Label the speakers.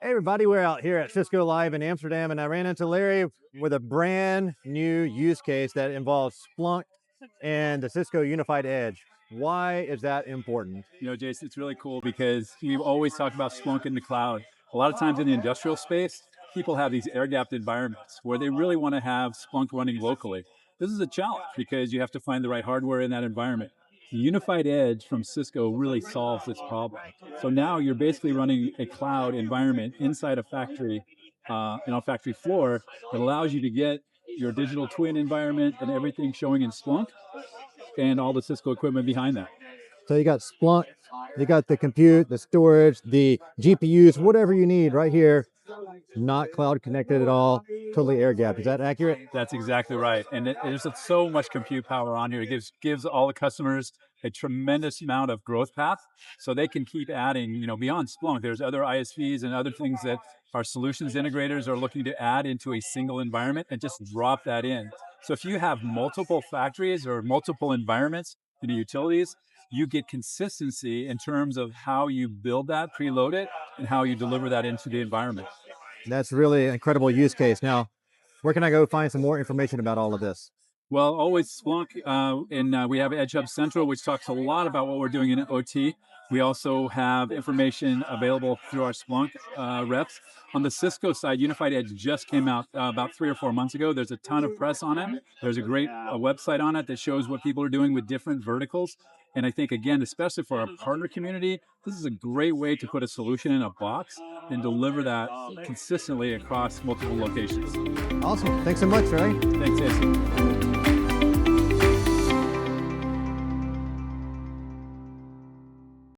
Speaker 1: Hey everybody, we're out here at Cisco Live in Amsterdam, and I ran into Larry with a brand new use case that involves Splunk and the Cisco Unified Edge. Why is that important?
Speaker 2: Jason, it's really cool because we've always talked about Splunk in the cloud. A lot of times in the industrial space, people have these air-gapped environments where they really want to have Splunk running locally. This is a challenge because you have to find the right hardware in that environment. The Unified Edge from Cisco really solves this problem. So now you're basically running a cloud environment inside a factory, factory floor that allows you to get your digital twin environment and everything showing in Splunk and all the Cisco equipment behind that.
Speaker 1: So you got Splunk, you got the compute, the storage, the GPUs, whatever you need right here, not cloud connected at all, totally air gapped. Is that accurate?
Speaker 2: That's exactly right. And there's so much compute power on here. It gives all the customers a tremendous amount of growth path so they can keep adding, beyond Splunk. There's other ISVs and other things that our solutions integrators are looking to add into a single environment and just drop that in. So if you have multiple factories or multiple environments in the utilities, you get consistency in terms of how you build that, preload it, and how you deliver that into the environment.
Speaker 1: That's really an incredible use case. Now, where can I go find some more information about all of this?
Speaker 2: Well, always Splunk, and we have Edge Hub Central, which talks a lot about what we're doing in OT. We also have information available through our Splunk reps. On the Cisco side, Unified Edge just came out about 3 or 4 months ago. There's a ton of press on it. There's a great website on it that shows what people are doing with different verticals. And I think, again, especially for our partner community, this is a great way to put a solution in a box and deliver that consistently across multiple locations.
Speaker 1: Awesome. Thanks so much, Ray.
Speaker 2: Thanks, Jason.